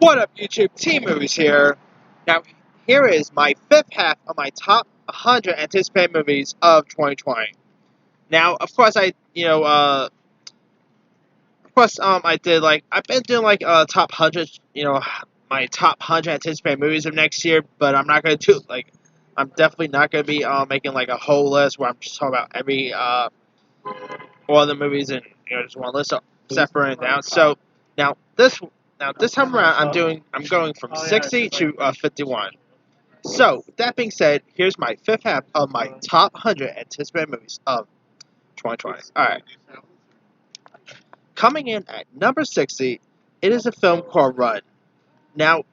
What up, YouTube? T-Movies here. Now, here is my fifth half of my top 100 anticipated movies of 2020. Now, of course, I did I've been doing top 100, my top 100 anticipated movies of next year, but I'm not gonna do I'm definitely not gonna be making like a whole list where I'm just talking about every all the movies and just one list, separating down. So now this time around, I'm going from 60 to 51. So with that being said, here's my fifth half of my top 100 anticipated movies of 2020. All right, coming in at number 60, it is a film called Run. Now,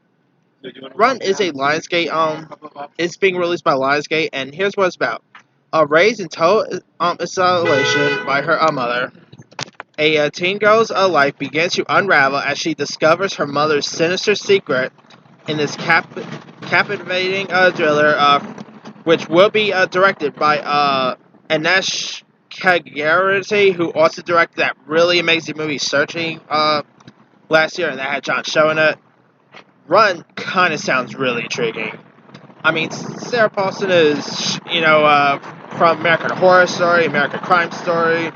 Run is a Lionsgate. It's being released by Lionsgate, and here's what it's about. Raised in total isolation by her mother, a teen girl's life begins to unravel as she discovers her mother's sinister secret in this captivating thriller, which will be directed by Anesh Kagyarati, who also directed that really amazing movie Searching last year, and that had John Cho in it. Run kind of sounds really intriguing. I mean, Sarah Paulson is, from American Horror Story, American Crime Story.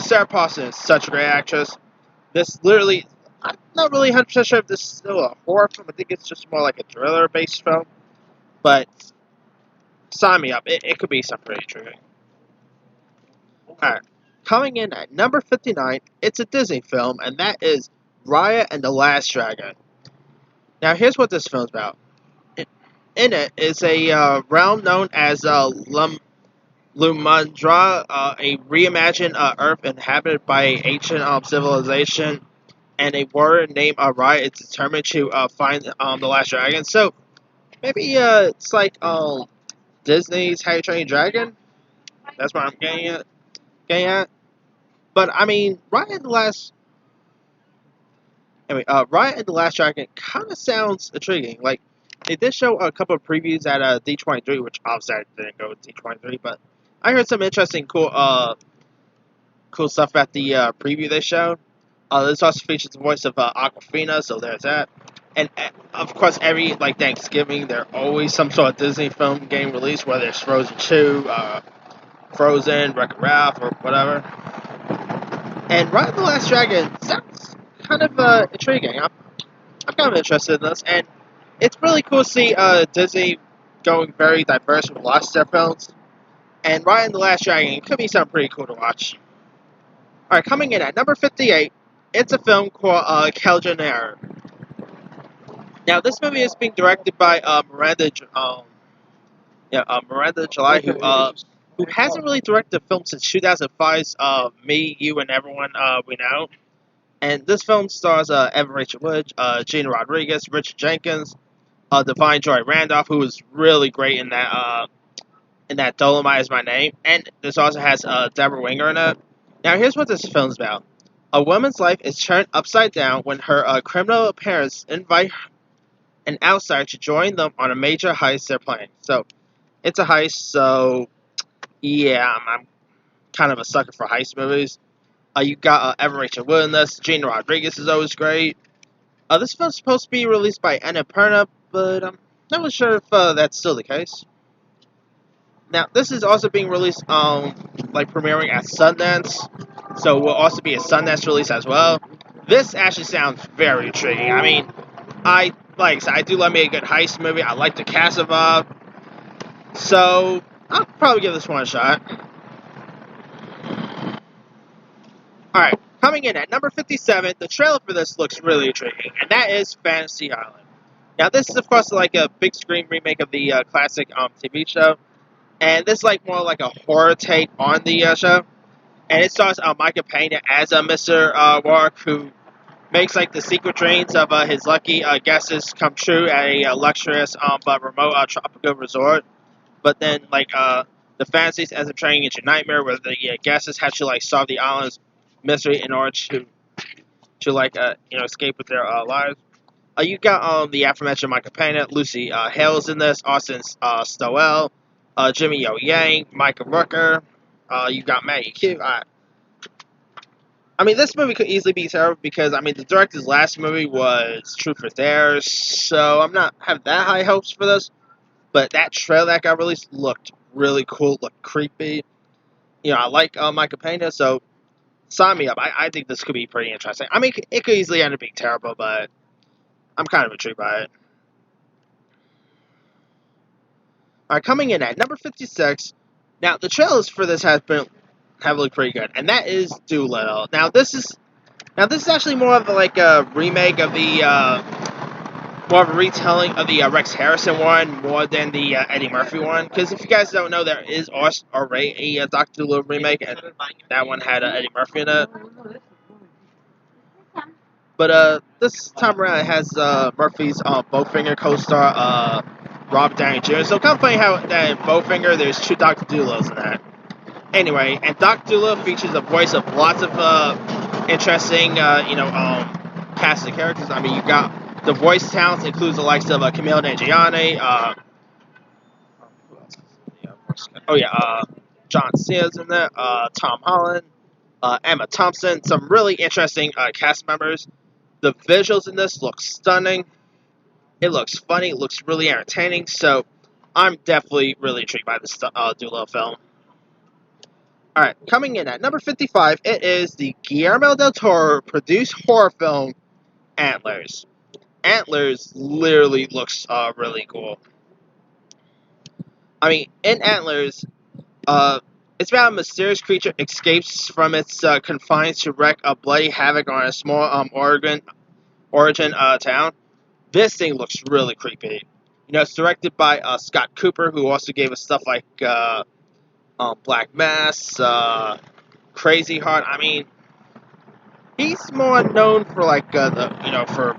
Sarah Paulson is such a great actress. This literally, I'm not really 100% sure if this is still a horror film. I think it's just more like a thriller-based film. But sign me up. It could be something pretty intriguing. Alright. Coming in at number 59, it's a Disney film, and that is Raya and the Last Dragon. Now, here's what this film's about. In it is a realm known as Lumandra, a reimagined Earth inhabited by ancient civilization, and a warrior named Raya is determined to find the last dragon. So maybe it's like Disney's How to Train Your Dragon. That's what I'm getting at. But I mean, Raya and the Last Dragon kind of sounds intriguing. Like, they did show a couple of previews at D23, which obviously I didn't go to D23, but I heard some interesting, cool stuff at the preview they showed. This also features the voice of Awkwafina, so there's that. And of course, every Thanksgiving, there's always some sort of Disney film getting released, whether it's Frozen 2, Frozen, Wreck-It Ralph, or whatever. And Raya and the Last Dragon sounds kind of intriguing. I'm kind of interested in this, and it's really cool to see Disney going very diverse with lots of their films. And Raya and the Last Dragon could be something pretty cool to watch. Alright, coming in at number 58, it's a film called Calgener. Now, this movie is being directed by Miranda July, who hasn't really directed a film since 2005's Me, You, and Everyone We Know. And this film stars Evan Rachel Wood, Gina Rodriguez, Richard Jenkins, Divine Joy Randolph, who was really great in that Dolomite Is My Name. And this also has Deborah Winger in it. Now, here's what this film's about. A woman's life is turned upside down when her criminal parents invite an outsider to join them on a major heist they're planning. So, it's a heist, so yeah, I'm kind of a sucker for heist movies. You got Evan Rachel Wood in this. Gina Rodriguez is always great. This film's supposed to be released by Annapurna, but I'm not really sure if that's still the case. Now, this is also being released, premiering at Sundance, so will also be a Sundance release as well. This actually sounds very intriguing. I mean, I do love me a good heist movie. I like the cast involved, so I'll probably give this one a shot. Alright, coming in at number 57, the trailer for this looks really intriguing, and that is Fantasy Island. Now, this is, of course, like a big screen remake of the classic TV show, and this is more like a horror take on the show. And it stars Micah Pena as Mr. Warwick, who makes the secret dreams of his lucky guesses come true at a luxurious but remote tropical resort. But then the fantasies ends up turning into a nightmare where the guesses have to solve the island's mystery in order to escape with their lives. You got the aforementioned Micah Pena, Lucy Hale's in this, Austin Stowell, Jimmy Yo Yang, Michael Rooker. You got Maggie Q. I mean, this movie could easily be terrible because, I mean, the director's last movie was Truth or Dare, so I'm not have that high hopes for this. But that trailer that got released looked really cool, looked creepy. You know, I like Michael Pena, so sign me up. I think this could be pretty interesting. I mean, it could easily end up being terrible, but I'm kind of intrigued by it. Alright, coming in at number 56. Now, the trailers for this have looked pretty good, and that is Doolittle. Now this is actually more of like a remake of the more of a retelling of the Rex Harrison one more than the Eddie Murphy one. Because if you guys don't know, there is already a Doctor Dolittle remake, and that one had Eddie Murphy in it. But this time around, it has Murphy's Bowfinger co-star Robert Downey Jr. So kind of funny how that in Bowfinger there's two Doctor Dolittles in that. Anyway, and Doctor Dolittle features a voice of lots of interesting, cast of characters. I mean, you got the voice talents includes the likes of Camille Nanjiani, John Cena's in there, Tom Holland, Emma Thompson, some really interesting cast members. The visuals in this look stunning. It looks funny. It looks really entertaining. So I'm definitely really intrigued by this Dolittle film. Alright, coming in at number 55, it is the Guillermo del Toro produced horror film Antlers. Antlers literally looks really cool. I mean, in Antlers, it's about a mysterious creature escapes from its confines to wreak a bloody havoc on a small origin town. This thing looks really creepy. You know, it's directed by Scott Cooper, who also gave us stuff like Black Mass, Crazy Heart. I mean, he's more known for like for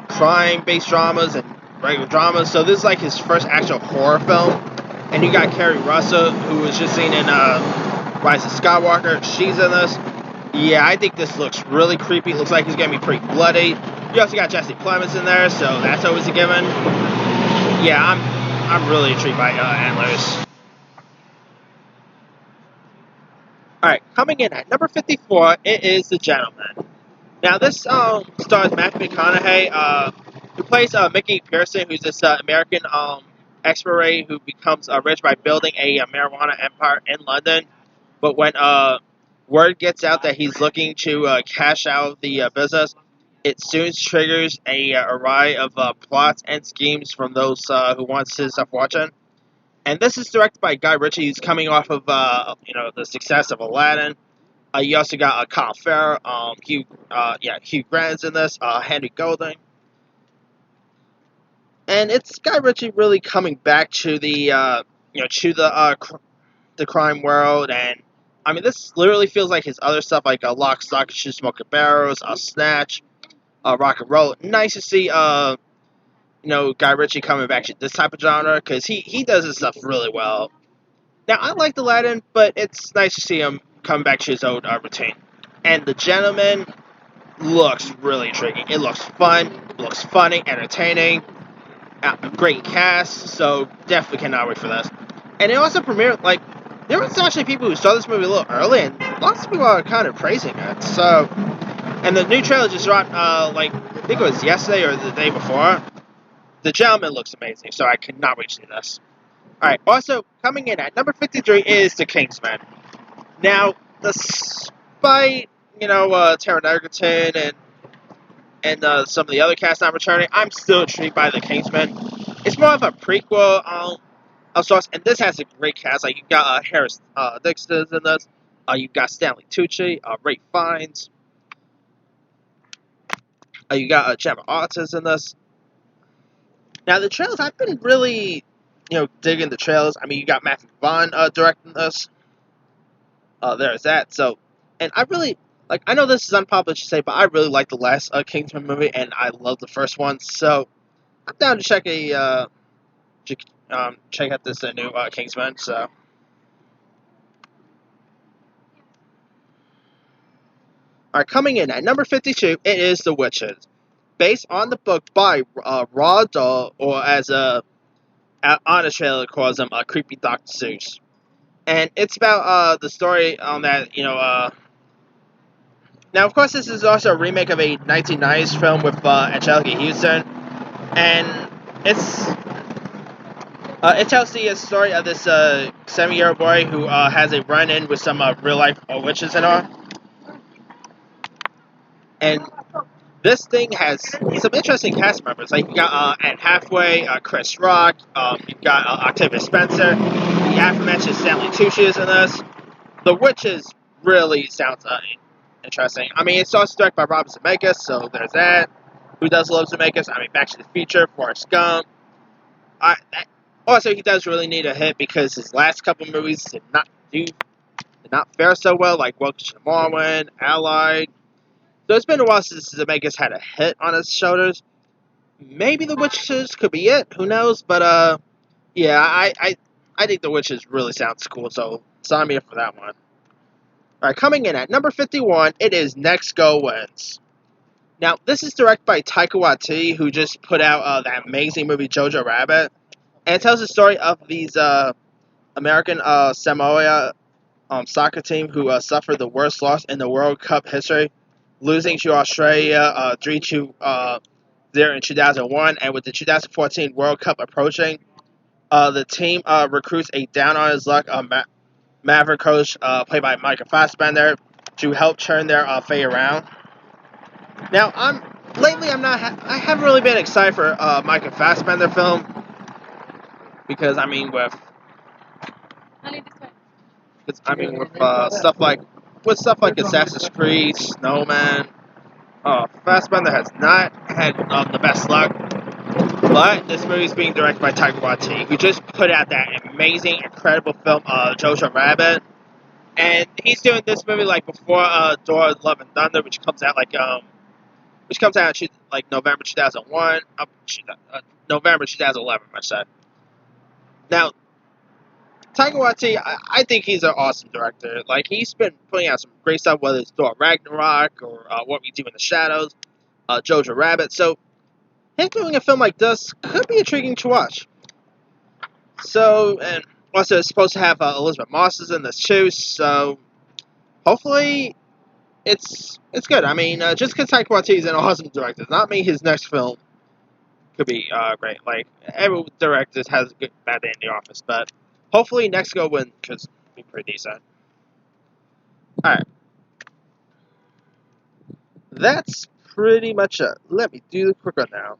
crime-based dramas and regular dramas. So this is like his first actual horror film. And you got Kerry Russell, who was just seen in Rise of Skywalker. She's in this. Yeah, I think this looks really creepy. It looks like he's gonna be pretty bloody. You also got Jesse Plemons in there, so that's always a given. Yeah, I'm really intrigued by Antlers. Alright, coming in at number 54, it is The Gentleman. Now, this stars Matthew McConaughey, who plays Mickey Pearson, who's this American expert who becomes rich by building a marijuana empire in London. But when word gets out that he's looking to cash out the business, it soon triggers a array of plots and schemes from those who wants his fortune. And this is directed by Guy Ritchie, who's coming off of the success of Aladdin. You also got Colin Farrell, Hugh Grant's in this, Henry Golding, and it's Guy Ritchie really coming back to the crime world. And I mean, this literally feels like his other stuff, like Lock, Stock, and Two Smoking Barrels, Snatch, Rock and Roll. Nice to see Guy Ritchie coming back to this type of genre because he does his stuff really well. Now I like Aladdin, but it's nice to see him come back to his old routine. And The Gentleman looks really intriguing. It looks fun, it looks funny, entertaining, great cast, so definitely cannot wait for this. And it also premiered, like, there was actually people who saw this movie a little early, and lots of people are kind of praising it, so... And the new trailer just dropped, I think it was yesterday or the day before. The Gentleman looks amazing, so I cannot wait to see this. Alright, also, coming in at number 53 is The Kingsman. Now, despite, Taron Egerton and some of the other cast not returning, I'm still intrigued by The Kingsman. It's more of a prequel of sorts, and this has a great cast. Like, you've got Harris Dixon in this, you've got Stanley Tucci, Ralph Fiennes, you got Gemma Arterton in this. Now, the trailers, I've been really, digging the trailers. I mean, you got Matthew Vaughn directing this. There's that. So, and I really, I know this is unpopular to say, but I really like the last Kingsman movie, and I love the first one. So, I'm down to check out this new Kingsman. So, alright, coming in at number 52, it is The Witches, based on the book by Roald Dahl, or as Honest Trailer calls him, Creepy Dr. Seuss. And it's about the story on that, Now, of course, this is also a remake of a 1990s film with Anjelica Houston, and it tells the story of this 7-year-old boy who has a run-in with some real-life witches and all. And this thing has some interesting cast members. Like, you got Anne Hathaway, Chris Rock, you've got Octavia Spencer, the aforementioned Stanley Tucci is in this. The Witches really sounds interesting. I mean, it's also directed by Robert Zemeckis, so there's that. Who does love Zemeckis? I mean, Back to the Future, Forrest Gump. Also, he does really need a hit because his last couple movies did not fare so well, like Welcome to Marwen, Allied. So it's been a while since Zemeckis had a hit on his shoulders. Maybe The Witches could be it. Who knows? But yeah, I think The Witches really sounds cool. So sign me up for that one. All right, coming in at number 51, it is Next Go Wins. Now, this is directed by Taika Waititi, who just put out that amazing movie Jojo Rabbit, and it tells the story of these American Samoa soccer team who suffered the worst loss in the World Cup history, losing to Australia 3-0 in 2001, and with the 2014 World Cup approaching, the team recruits a down-on-his-luck Maverick coach, played by Micah Fassbender, to help turn their fate around. Now, I haven't really been excited for Micah Fassbender film because with stuff like Assassin's Creed, Snowman, Fassbender has not had the best luck. But this movie is being directed by Taika Waititi, who just put out that amazing, incredible film, Jojo Rabbit. And he's doing this movie before Thor: Love and Thunder, which comes out November 2001, November 2011, I said. Now, Taika Waititi, I think he's an awesome director. He's been putting out some great stuff, whether it's Thor: Ragnarok or What We Do in the Shadows, Jojo Rabbit. So, him doing a film like this could be intriguing to watch. So, and also it's supposed to have Elizabeth Moss in this too, so hopefully it's good. I mean, just because Taika Waititi is an awesome director does not mean his next film could be great. Every director has a good bad day in the office, but hopefully Next Go Win could be pretty decent. Alright. That's pretty much it. Let me do the quick one now.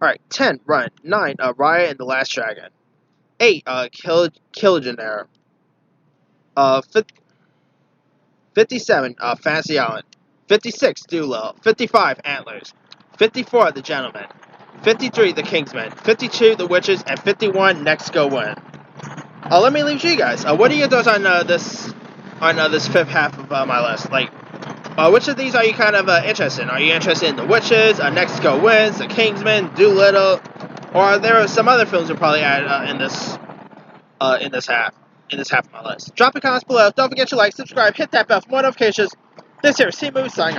Alright, 10, Run. 9, Raya and the Last Dragon. 8, Killionaire. 57, Fantasy Island. 56, Doolittle. 55, Antlers. 54, The Gentleman. 53, The Kingsman. 52, The Witches. And 51, Next Go Win. Let me leave you guys. What are your thoughts on this fifth half of my list? Which of these are you kind of interested in? Are you interested in The Witches, Next Go Wins, The Kingsman, Doolittle, or are there some other films you'll probably add in this half of my list? Drop a comment below. Don't forget to like, subscribe, hit that bell for more notifications. This here is C-Movie signing off.